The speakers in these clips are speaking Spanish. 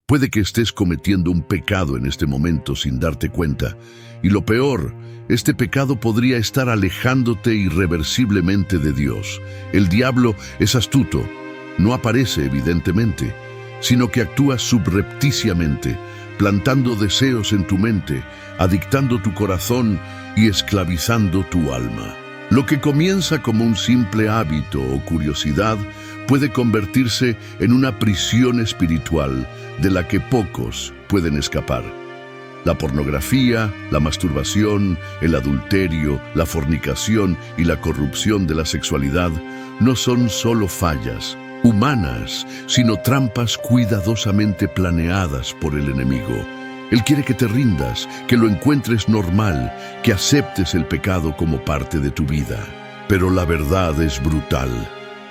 Puede que estés cometiendo un pecado en este momento sin darte cuenta. Y lo peor, este pecado podría estar alejándote irreversiblemente de Dios. El diablo es astuto. No aparece evidentemente, sino que actúa subrepticiamente, plantando deseos en tu mente, adictando tu corazón y esclavizando tu alma. Lo que comienza como un simple hábito o curiosidad puede convertirse en una prisión espiritual de la que pocos pueden escapar. La pornografía, la masturbación, el adulterio, la fornicación y la corrupción de la sexualidad no son solo fallas humanas, sino trampas cuidadosamente planeadas por el enemigo. Él quiere que te rindas, que lo encuentres normal, que aceptes el pecado como parte de tu vida. Pero la verdad es brutal.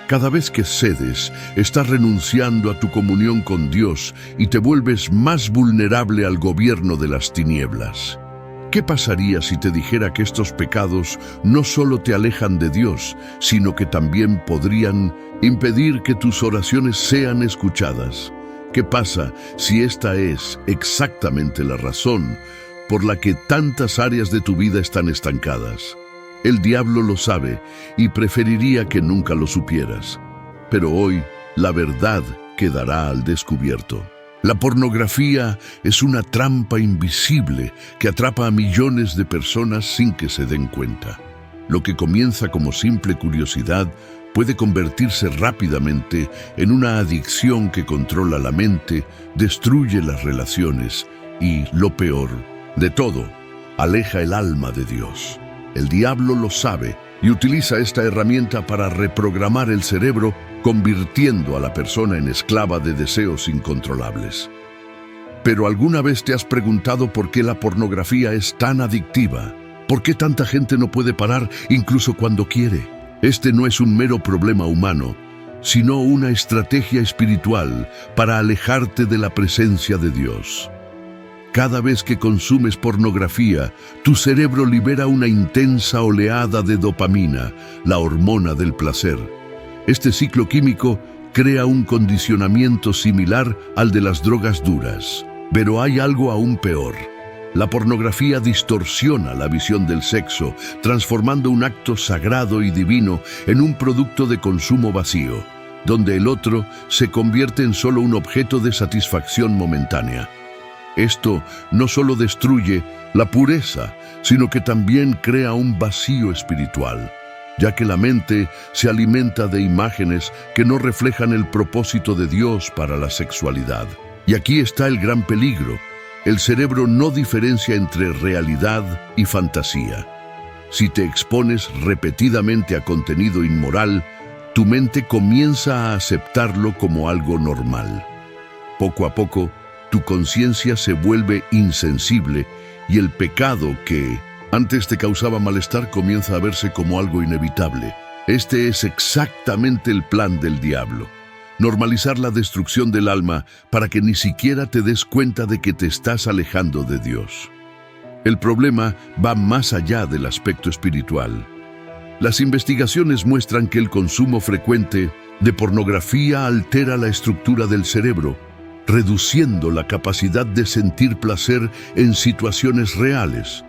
Cada vez que cedes, estás renunciando a tu comunión con Dios y te vuelves más vulnerable al gobierno de las tinieblas. ¿Qué pasaría si te dijera que estos pecados no solo te alejan de Dios, sino que también podrían impedir que tus oraciones sean escuchadas? ¿Qué pasa si esta es exactamente la razón por la que tantas áreas de tu vida están estancadas? El diablo lo sabe y preferiría que nunca lo supieras. Pero hoy, la verdad quedará al descubierto. La pornografía es una trampa invisible que atrapa a millones de personas sin que se den cuenta. Lo que comienza como simple curiosidad puede convertirse rápidamente en una adicción que controla la mente, destruye las relaciones y, lo peor de todo, aleja el alma de Dios. El diablo lo sabe y utiliza esta herramienta para reprogramar el cerebro, convirtiendo a la persona en esclava de deseos incontrolables. ¿Pero alguna vez te has preguntado por qué la pornografía es tan adictiva? ¿Por qué tanta gente no puede parar incluso cuando quiere? Este no es un mero problema humano, sino una estrategia espiritual para alejarte de la presencia de Dios. Cada vez que consumes pornografía, tu cerebro libera una intensa oleada de dopamina, la hormona del placer. Este ciclo químico crea un condicionamiento similar al de las drogas duras. Pero hay algo aún peor. La pornografía distorsiona la visión del sexo, transformando un acto sagrado y divino en un producto de consumo vacío, donde el otro se convierte en solo un objeto de satisfacción momentánea. Esto no solo destruye la pureza, sino que también crea un vacío espiritual, ya que la mente se alimenta de imágenes que no reflejan el propósito de Dios para la sexualidad. Y aquí está el gran peligro. El cerebro no diferencia entre realidad y fantasía. Si te expones repetidamente a contenido inmoral, tu mente comienza a aceptarlo como algo normal. Poco a poco, tu conciencia se vuelve insensible y el pecado que antes te causaba malestar comienza a verse como algo inevitable. Este es exactamente el plan del diablo. Normalizar la destrucción del alma para que ni siquiera te des cuenta de que te estás alejando de Dios. El problema va más allá del aspecto espiritual. Las investigaciones muestran que el consumo frecuente de pornografía altera la estructura del cerebro, reduciendo la capacidad de sentir placer en situaciones reales.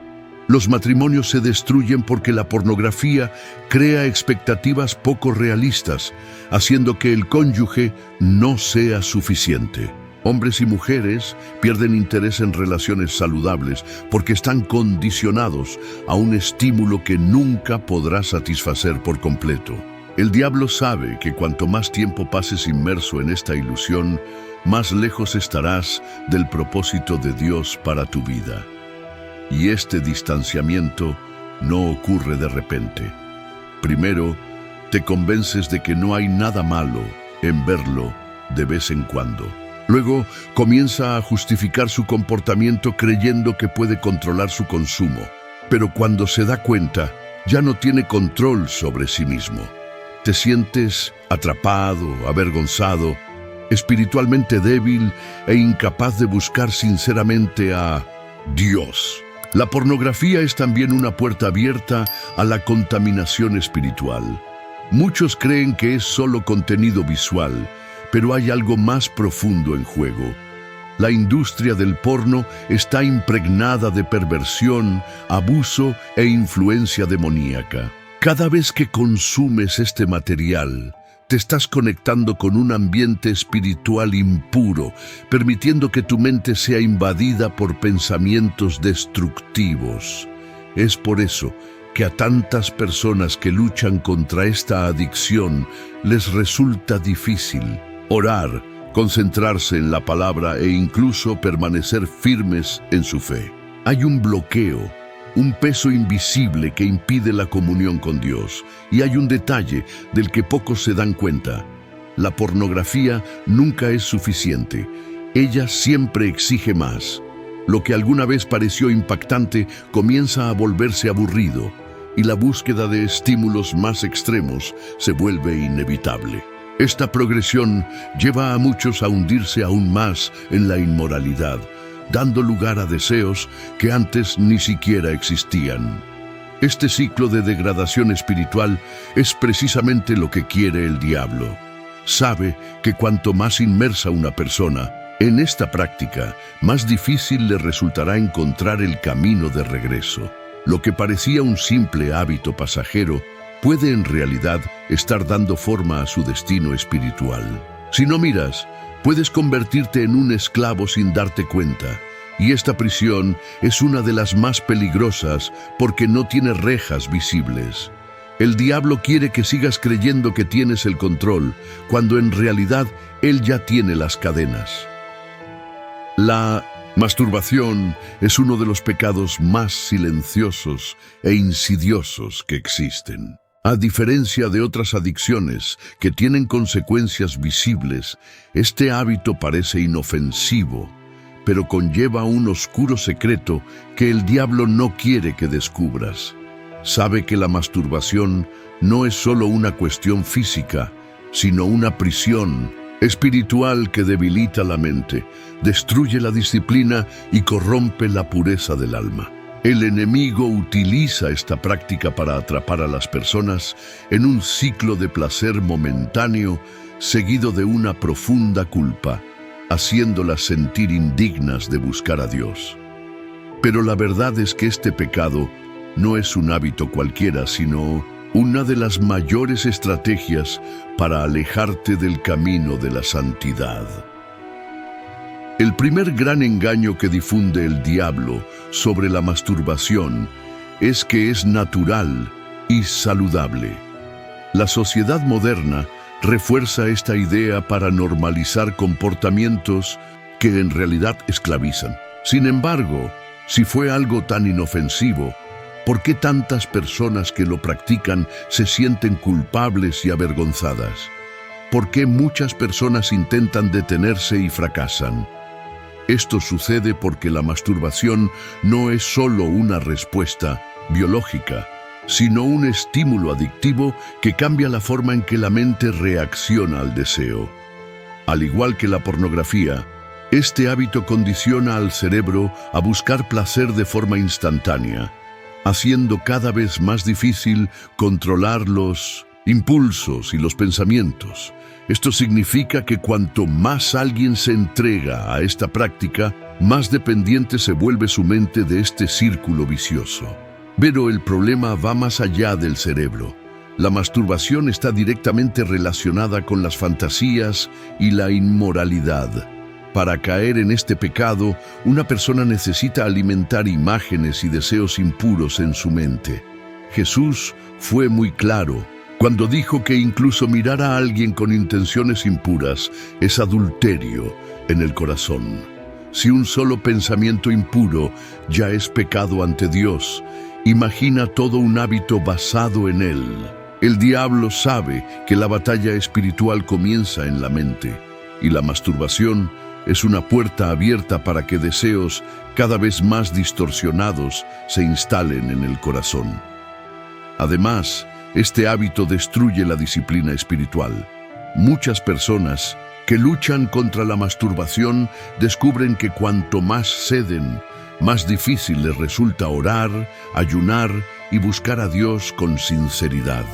Los matrimonios se destruyen porque la pornografía crea expectativas poco realistas, haciendo que el cónyuge no sea suficiente. Hombres y mujeres pierden interés en relaciones saludables porque están condicionados a un estímulo que nunca podrá satisfacer por completo. El diablo sabe que cuanto más tiempo pases inmerso en esta ilusión, más lejos estarás del propósito de Dios para tu vida. Y este distanciamiento no ocurre de repente. Primero, te convences de que no hay nada malo en verlo de vez en cuando. Luego, comienza a justificar su comportamiento creyendo que puede controlar su consumo. Pero cuando se da cuenta, ya no tiene control sobre sí mismo. Te sientes atrapado, avergonzado, espiritualmente débil e incapaz de buscar sinceramente a Dios. La pornografía es también una puerta abierta a la contaminación espiritual. Muchos creen que es solo contenido visual, pero hay algo más profundo en juego. La industria del porno está impregnada de perversión, abuso e influencia demoníaca. Cada vez que consumes este material, te estás conectando con un ambiente espiritual impuro, permitiendo que tu mente sea invadida por pensamientos destructivos. Es por eso que a tantas personas que luchan contra esta adicción les resulta difícil orar, concentrarse en la palabra e incluso permanecer firmes en su fe. Hay un bloqueo, un peso invisible que impide la comunión con Dios. Y hay un detalle del que pocos se dan cuenta. La pornografía nunca es suficiente. Ella siempre exige más. Lo que alguna vez pareció impactante comienza a volverse aburrido, y la búsqueda de estímulos más extremos se vuelve inevitable. Esta progresión lleva a muchos a hundirse aún más en la inmoralidad, dando lugar a deseos que antes ni siquiera existían. Este ciclo de degradación espiritual es precisamente lo que quiere el diablo. Sabe que cuanto más inmersa una persona en esta práctica, más difícil le resultará encontrar el camino de regreso. Lo que parecía un simple hábito pasajero puede en realidad estar dando forma a su destino espiritual. Si no miras, puedes convertirte en un esclavo sin darte cuenta, y esta prisión es una de las más peligrosas porque no tiene rejas visibles. El diablo quiere que sigas creyendo que tienes el control, cuando en realidad él ya tiene las cadenas. La masturbación es uno de los pecados más silenciosos e insidiosos que existen. A diferencia de otras adicciones que tienen consecuencias visibles, este hábito parece inofensivo, pero conlleva un oscuro secreto que el diablo no quiere que descubras. Sabe que la masturbación no es solo una cuestión física, sino una prisión espiritual que debilita la mente, destruye la disciplina y corrompe la pureza del alma. El enemigo utiliza esta práctica para atrapar a las personas en un ciclo de placer momentáneo seguido de una profunda culpa, haciéndolas sentir indignas de buscar a Dios. Pero la verdad es que este pecado no es un hábito cualquiera, sino una de las mayores estrategias para alejarte del camino de la santidad. El primer gran engaño que difunde el diablo sobre la masturbación es que es natural y saludable. La sociedad moderna refuerza esta idea para normalizar comportamientos que en realidad esclavizan. Sin embargo, si fue algo tan inofensivo, ¿por qué tantas personas que lo practican se sienten culpables y avergonzadas? ¿Por qué muchas personas intentan detenerse y fracasan? Esto sucede porque la masturbación no es solo una respuesta biológica, sino un estímulo adictivo que cambia la forma en que la mente reacciona al deseo. Al igual que la pornografía, este hábito condiciona al cerebro a buscar placer de forma instantánea, haciendo cada vez más difícil controlar los impulsos y los pensamientos. Esto significa que cuanto más alguien se entrega a esta práctica, más dependiente se vuelve su mente de este círculo vicioso. Pero el problema va más allá del cerebro. La masturbación está directamente relacionada con las fantasías y la inmoralidad. Para caer en este pecado, una persona necesita alimentar imágenes y deseos impuros en su mente. Jesús fue muy claro cuando dijo que incluso mirar a alguien con intenciones impuras es adulterio en el corazón. Si un solo pensamiento impuro ya es pecado ante Dios, imagina todo un hábito basado en él. El diablo sabe que la batalla espiritual comienza en la mente, y la masturbación es una puerta abierta para que deseos cada vez más distorsionados se instalen en el corazón. Además, este hábito destruye la disciplina espiritual. Muchas personas que luchan contra la masturbación descubren que cuanto más ceden, más difícil les resulta orar, ayunar y buscar a Dios con sinceridad.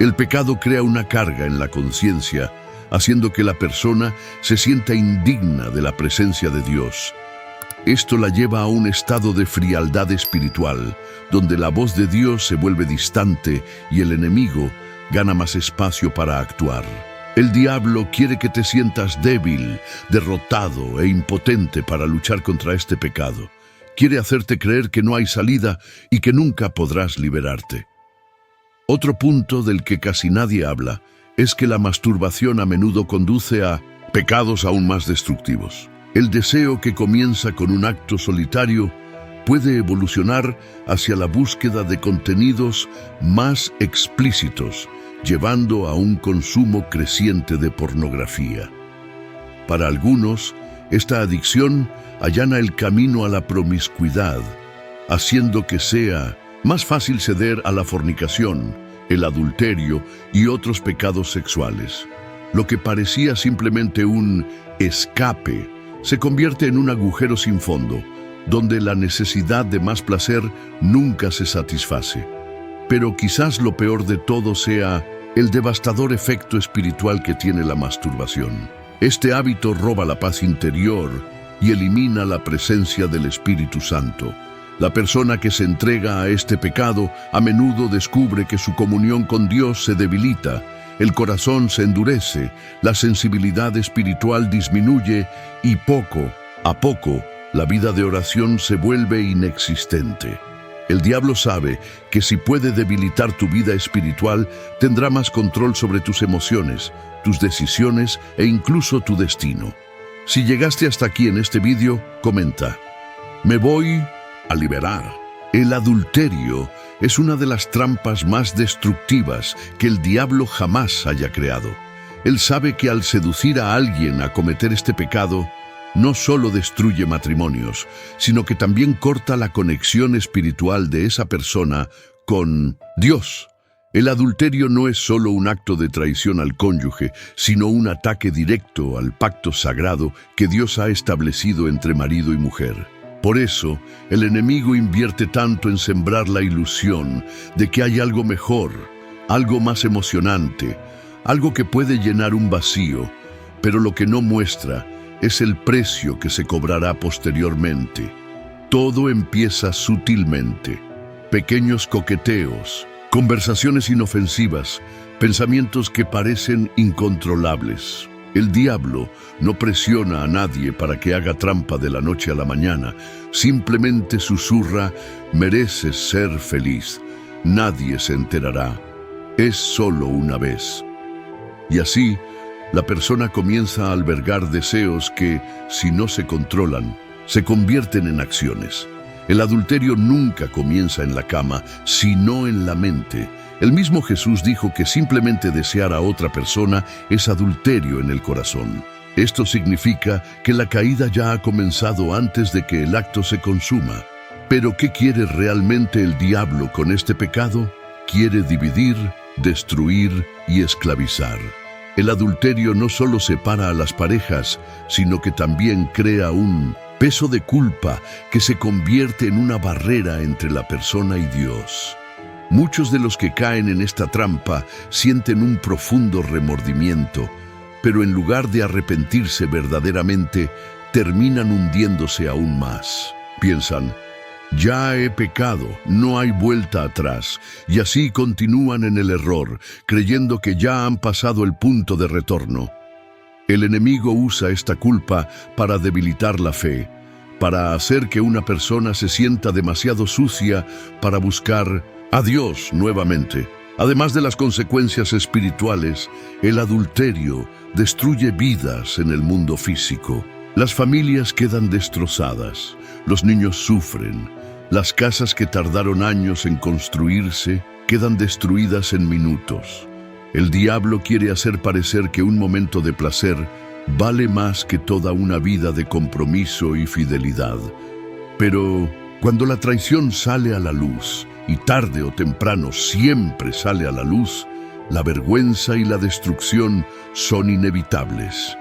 El pecado crea una carga en la conciencia, haciendo que la persona se sienta indigna de la presencia de Dios. Esto la lleva a un estado de frialdad espiritual, donde la voz de Dios se vuelve distante y el enemigo gana más espacio para actuar. El diablo quiere que te sientas débil, derrotado e impotente para luchar contra este pecado. Quiere hacerte creer que no hay salida y que nunca podrás liberarte. Otro punto del que casi nadie habla es que la masturbación a menudo conduce a pecados aún más destructivos. El deseo que comienza con un acto solitario puede evolucionar hacia la búsqueda de contenidos más explícitos, llevando a un consumo creciente de pornografía. Para algunos, esta adicción allana el camino a la promiscuidad, haciendo que sea más fácil ceder a la fornicación, el adulterio y otros pecados sexuales. Lo que parecía simplemente un escape se convierte en un agujero sin fondo, donde la necesidad de más placer nunca se satisface. Pero quizás lo peor de todo sea el devastador efecto espiritual que tiene la masturbación. Este hábito roba la paz interior y elimina la presencia del Espíritu Santo. La persona que se entrega a este pecado a menudo descubre que su comunión con Dios se debilita, el corazón se endurece, la sensibilidad espiritual disminuye y poco a poco la vida de oración se vuelve inexistente. El diablo sabe que si puede debilitar tu vida espiritual, tendrá más control sobre tus emociones, tus decisiones e incluso tu destino. Si llegaste hasta aquí en este vídeo, comenta: me voy a liberar. El adulterio es una de las trampas más destructivas que el diablo jamás haya creado. Él sabe que al seducir a alguien a cometer este pecado, no solo destruye matrimonios, sino que también corta la conexión espiritual de esa persona con Dios. El adulterio no es solo un acto de traición al cónyuge, sino un ataque directo al pacto sagrado que Dios ha establecido entre marido y mujer. Por eso, el enemigo invierte tanto en sembrar la ilusión de que hay algo mejor, algo más emocionante, algo que puede llenar un vacío, pero lo que no muestra es el precio que se cobrará posteriormente. Todo empieza sutilmente. Pequeños coqueteos, conversaciones inofensivas, pensamientos que parecen incontrolables. El diablo no presiona a nadie para que haga trampa de la noche a la mañana. Simplemente susurra: mereces ser feliz. Nadie se enterará. Es solo una vez. Y así, la persona comienza a albergar deseos que, si no se controlan, se convierten en acciones. El adulterio nunca comienza en la cama, sino en la mente. El mismo Jesús dijo que simplemente desear a otra persona es adulterio en el corazón. Esto significa que la caída ya ha comenzado antes de que el acto se consuma. ¿Pero qué quiere realmente el diablo con este pecado? Quiere dividir, destruir y esclavizar. El adulterio no solo separa a las parejas, sino que también crea un peso de culpa que se convierte en una barrera entre la persona y Dios. Muchos de los que caen en esta trampa sienten un profundo remordimiento, pero en lugar de arrepentirse verdaderamente, terminan hundiéndose aún más. Piensan: ya he pecado, no hay vuelta atrás, y así continúan en el error, creyendo que ya han pasado el punto de retorno. El enemigo usa esta culpa para debilitar la fe, para hacer que una persona se sienta demasiado sucia para buscar a Dios nuevamente. Además de las consecuencias espirituales, el adulterio destruye vidas en el mundo físico. Las familias quedan destrozadas, los niños sufren, las casas que tardaron años en construirse quedan destruidas en minutos. El diablo quiere hacer parecer que un momento de placer vale más que toda una vida de compromiso y fidelidad. Pero cuando la traición sale a la luz, y tarde o temprano siempre sale a la luz, la vergüenza y la destrucción son inevitables.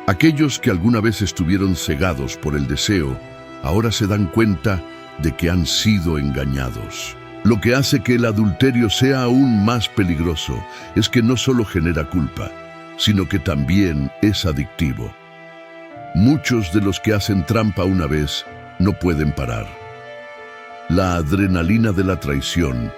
Aquellos que alguna vez estuvieron cegados por el deseo, ahora se dan cuenta de que han sido engañados. Lo que hace que el adulterio sea aún más peligroso es que no solo genera culpa, sino que también es adictivo. Muchos de los que hacen trampa una vez no pueden parar. La adrenalina de la traición,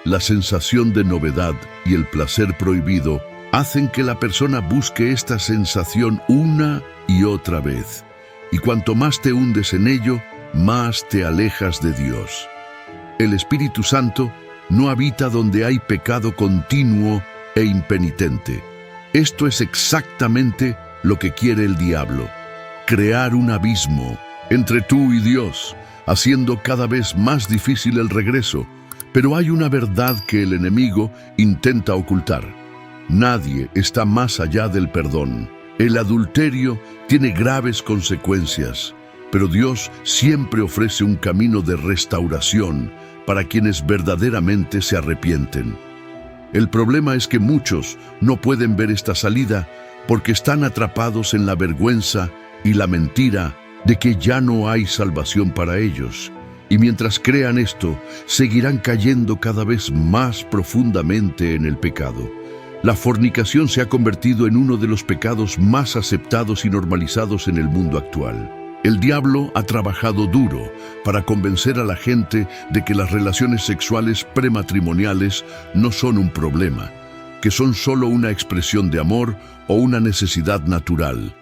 la sensación de novedad y el placer prohibido hacen que la persona busque esta sensación una y otra vez. Y cuanto más te hundes en ello, más te alejas de Dios. El Espíritu Santo no habita donde hay pecado continuo e impenitente. Esto es exactamente lo que quiere el diablo: crear un abismo entre tú y Dios, haciendo cada vez más difícil el regreso. Pero hay una verdad que el enemigo intenta ocultar: nadie está más allá del perdón. El adulterio tiene graves consecuencias, pero Dios siempre ofrece un camino de restauración para quienes verdaderamente se arrepienten. El problema es que muchos no pueden ver esta salida porque están atrapados en la vergüenza y la mentira de que ya no hay salvación para ellos. Y mientras crean esto, seguirán cayendo cada vez más profundamente en el pecado. La fornicación se ha convertido en uno de los pecados más aceptados y normalizados en el mundo actual. El diablo ha trabajado duro para convencer a la gente de que las relaciones sexuales prematrimoniales no son un problema, que son solo una expresión de amor o una necesidad natural.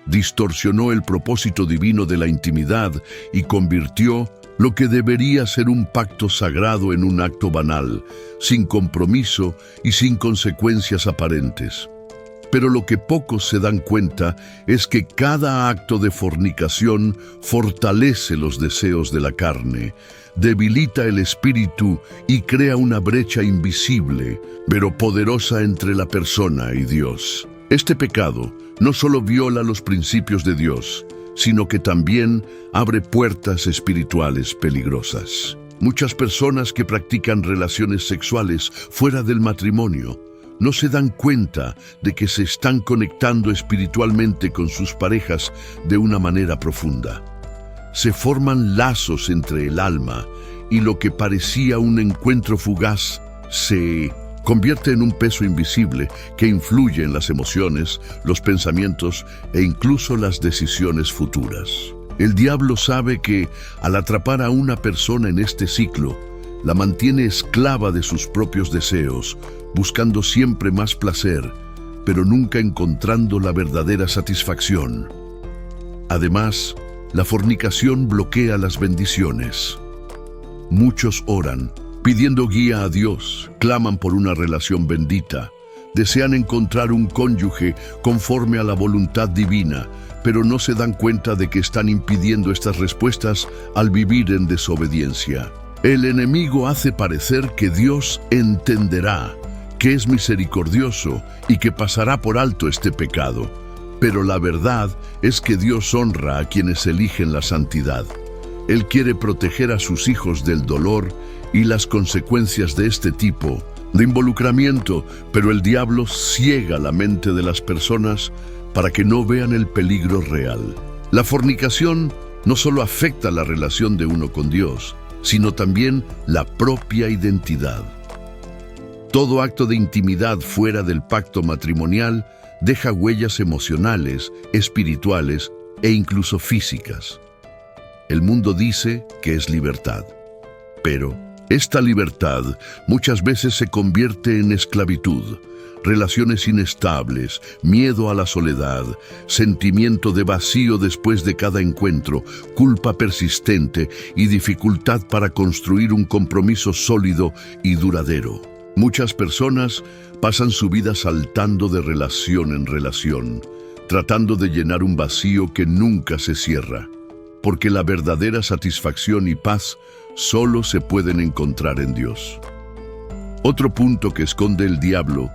Distorsionó el propósito divino de la intimidad y convirtió lo que debería ser un pacto sagrado en un acto banal, sin compromiso y sin consecuencias aparentes. Pero lo que pocos se dan cuenta es que cada acto de fornicación fortalece los deseos de la carne, debilita el espíritu y crea una brecha invisible, pero poderosa entre la persona y Dios. Este pecado no solo viola los principios de Dios, sino que también abre puertas espirituales peligrosas. Muchas personas que practican relaciones sexuales fuera del matrimonio no se dan cuenta de que se están conectando espiritualmente con sus parejas de una manera profunda. Se forman lazos entre el alma y lo que parecía un encuentro fugaz se convierte en un peso invisible que influye en las emociones, los pensamientos e incluso las decisiones futuras. El diablo sabe que, al atrapar a una persona en este ciclo, la mantiene esclava de sus propios deseos, buscando siempre más placer, pero nunca encontrando la verdadera satisfacción. Además, la fornicación bloquea las bendiciones. Muchos oran, pidiendo guía a Dios, claman por una relación bendita, desean encontrar un cónyuge conforme a la voluntad divina, pero no se dan cuenta de que están impidiendo estas respuestas al vivir en desobediencia. El enemigo hace parecer que Dios entenderá, que es misericordioso y que pasará por alto este pecado. Pero la verdad es que Dios honra a quienes eligen la santidad. Él quiere proteger a sus hijos del dolor y las consecuencias de este tipo de involucramiento, pero el diablo ciega la mente de las personas para que no vean el peligro real. La fornicación no solo afecta la relación de uno con Dios, sino también la propia identidad. Todo acto de intimidad fuera del pacto matrimonial deja huellas emocionales, espirituales e incluso físicas. El mundo dice que es libertad, pero esta libertad muchas veces se convierte en esclavitud. Relaciones inestables, miedo a la soledad, sentimiento de vacío después de cada encuentro, culpa persistente y dificultad para construir un compromiso sólido y duradero. Muchas personas pasan su vida saltando de relación en relación, tratando de llenar un vacío que nunca se cierra, porque la verdadera satisfacción y paz solo se pueden encontrar en Dios. Otro punto que esconde el diablo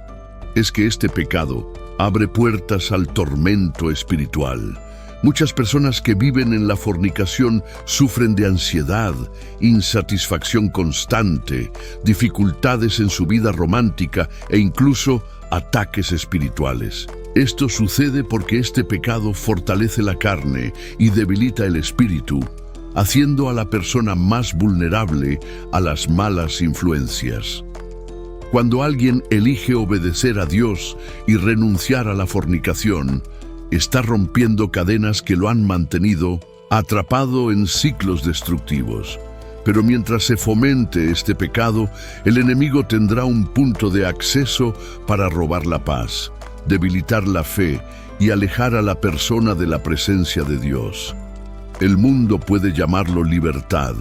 es que este pecado abre puertas al tormento espiritual. Muchas personas que viven en la fornicación sufren de ansiedad, insatisfacción constante, dificultades en su vida romántica e incluso ataques espirituales. Esto sucede porque este pecado fortalece la carne y debilita el espíritu, haciendo a la persona más vulnerable a las malas influencias. Cuando alguien elige obedecer a Dios y renunciar a la fornicación, está rompiendo cadenas que lo han mantenido atrapado en ciclos destructivos. Pero mientras se fomente este pecado, el enemigo tendrá un punto de acceso para robar la paz, debilitar la fe y alejar a la persona de la presencia de Dios. El mundo puede llamarlo libertad,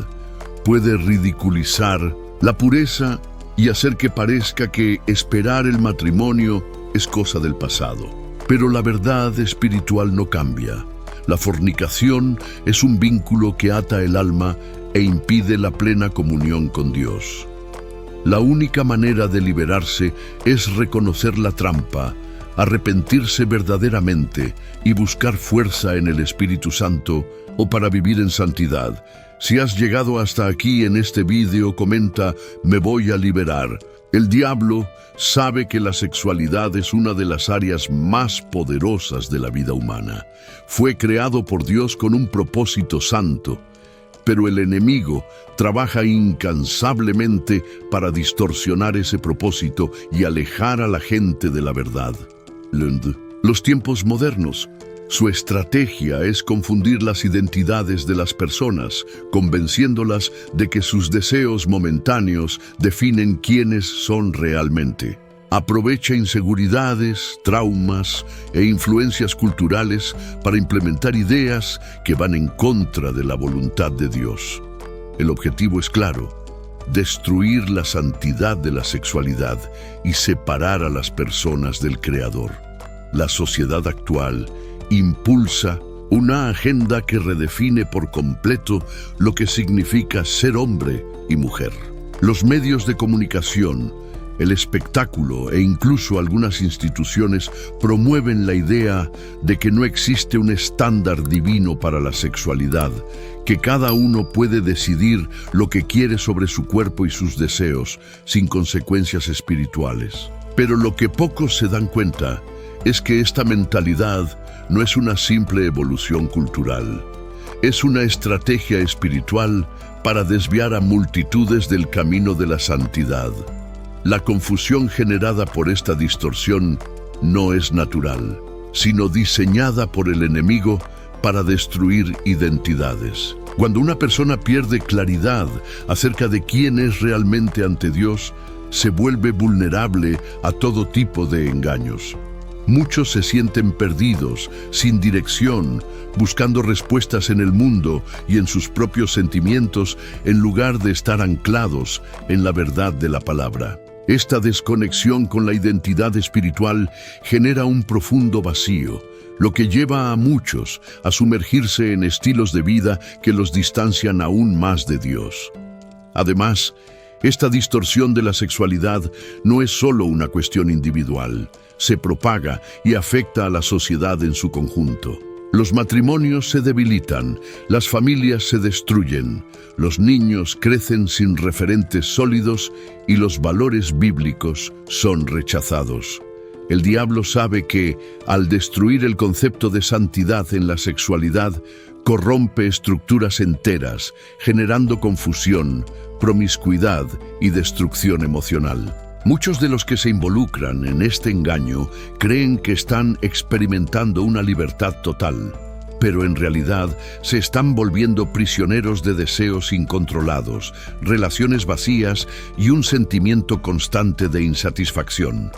puede ridiculizar la pureza y hacer que parezca que esperar el matrimonio es cosa del pasado. Pero la verdad espiritual no cambia. La fornicación es un vínculo que ata el alma e impide la plena comunión con Dios. La única manera de liberarse es reconocer la trampa, arrepentirse verdaderamente y buscar fuerza en el Espíritu Santo o para vivir en santidad. Si has llegado hasta aquí en este vídeo, comenta: me voy a liberar. El diablo sabe que la sexualidad es una de las áreas más poderosas de la vida humana. Fue creado por Dios con un propósito santo, pero el enemigo trabaja incansablemente para distorsionar ese propósito y alejar a la gente de la verdad. Los tiempos modernos. Su estrategia es confundir las identidades de las personas, convenciéndolas de que sus deseos momentáneos definen quiénes son realmente. Aprovecha inseguridades, traumas e influencias culturales para implementar ideas que van en contra de la voluntad de Dios. El objetivo es claro: destruir la santidad de la sexualidad y separar a las personas del Creador. La sociedad actual impulsa una agenda que redefine por completo lo que significa ser hombre y mujer. Los medios de comunicación, el espectáculo e incluso algunas instituciones promueven la idea de que no existe un estándar divino para la sexualidad, que cada uno puede decidir lo que quiere sobre su cuerpo y sus deseos, sin consecuencias espirituales. Pero lo que pocos se dan cuenta es que esta mentalidad no es una simple evolución cultural. Es una estrategia espiritual para desviar a multitudes del camino de la santidad. La confusión generada por esta distorsión no es natural, sino diseñada por el enemigo para destruir identidades. Cuando una persona pierde claridad acerca de quién es realmente ante Dios, se vuelve vulnerable a todo tipo de engaños. Muchos se sienten perdidos, sin dirección, buscando respuestas en el mundo y en sus propios sentimientos en lugar de estar anclados en la verdad de la palabra. Esta desconexión con la identidad espiritual genera un profundo vacío, lo que lleva a muchos a sumergirse en estilos de vida que los distancian aún más de Dios. Además, esta distorsión de la sexualidad no es solo una cuestión individual, se propaga y afecta a la sociedad en su conjunto. Los matrimonios se debilitan, las familias se destruyen, los niños crecen sin referentes sólidos y los valores bíblicos son rechazados. El diablo sabe que, al destruir el concepto de santidad en la sexualidad, corrompe estructuras enteras, generando confusión, promiscuidad y destrucción emocional. Muchos de los que se involucran en este engaño creen que están experimentando una libertad total, pero en realidad se están volviendo prisioneros de deseos incontrolados, relaciones vacías y un sentimiento constante de insatisfacción.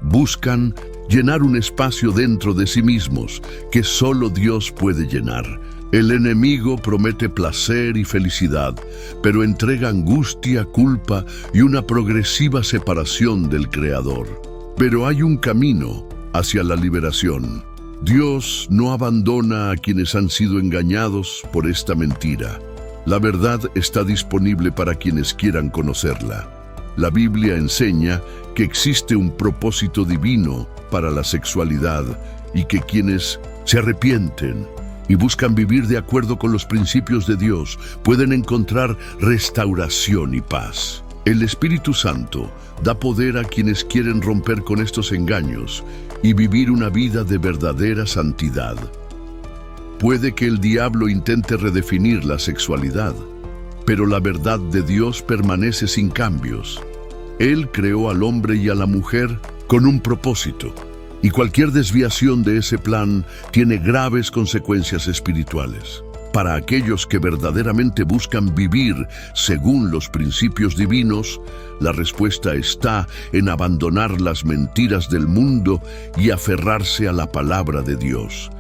Buscan llenar un espacio dentro de sí mismos que solo Dios puede llenar. El enemigo promete placer y felicidad, pero entrega angustia, culpa y una progresiva separación del Creador. Pero hay un camino hacia la liberación. Dios no abandona a quienes han sido engañados por esta mentira. La verdad está disponible para quienes quieran conocerla. La Biblia enseña que existe un propósito divino para la sexualidad y que quienes se arrepienten y buscan vivir de acuerdo con los principios de Dios pueden encontrar restauración y paz. El Espíritu Santo da poder a quienes quieren romper con estos engaños y vivir una vida de verdadera santidad. Puede que el diablo intente redefinir la sexualidad, pero la verdad de Dios permanece sin cambios. Él creó al hombre y a la mujer con un propósito, y cualquier desviación de ese plan tiene graves consecuencias espirituales. Para aquellos que verdaderamente buscan vivir según los principios divinos, la respuesta está en abandonar las mentiras del mundo y aferrarse a la palabra de Dios.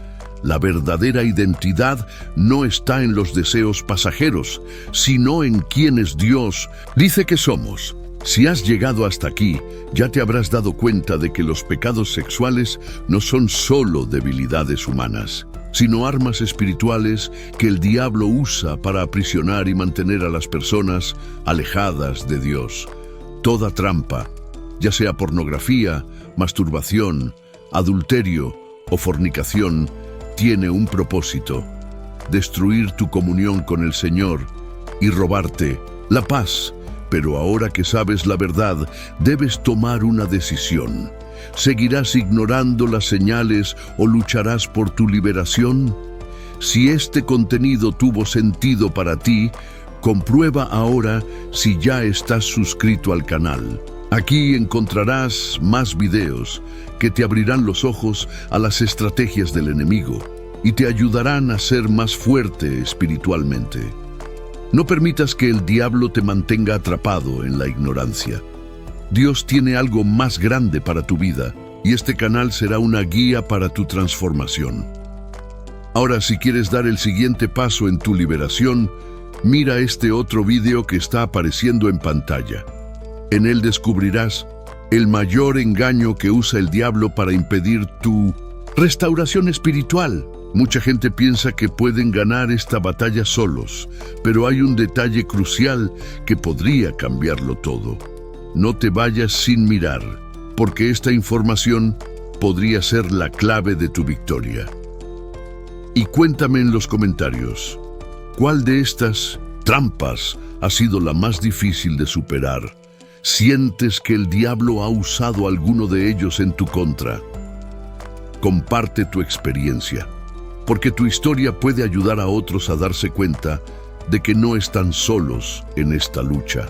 La verdadera identidad no está en los deseos pasajeros, sino en quienes Dios dice que somos. Si has llegado hasta aquí, ya te habrás dado cuenta de que los pecados sexuales no son solo debilidades humanas, sino armas espirituales que el diablo usa para aprisionar y mantener a las personas alejadas de Dios. Toda trampa, ya sea pornografía, masturbación, adulterio o fornicación, tiene un propósito: destruir tu comunión con el Señor y robarte la paz. Pero ahora que sabes la verdad, debes tomar una decisión. ¿Seguirás ignorando las señales o lucharás por tu liberación? Si este contenido tuvo sentido para ti, comprueba ahora si ya estás suscrito al canal. Aquí encontrarás más videos que te abrirán los ojos a las estrategias del enemigo y te ayudarán a ser más fuerte espiritualmente. No permitas que el diablo te mantenga atrapado en la ignorancia. Dios tiene algo más grande para tu vida y este canal será una guía para tu transformación. Ahora, si quieres dar el siguiente paso en tu liberación, mira este otro video que está apareciendo en pantalla. En él descubrirás el mayor engaño que usa el diablo para impedir tu restauración espiritual. Mucha gente piensa que pueden ganar esta batalla solos, pero hay un detalle crucial que podría cambiarlo todo. No te vayas sin mirar, porque esta información podría ser la clave de tu victoria. Y cuéntame en los comentarios, ¿cuál de estas trampas ha sido la más difícil de superar? ¿Sientes que el diablo ha usado alguno de ellos en tu contra? Comparte tu experiencia, porque tu historia puede ayudar a otros a darse cuenta de que no están solos en esta lucha.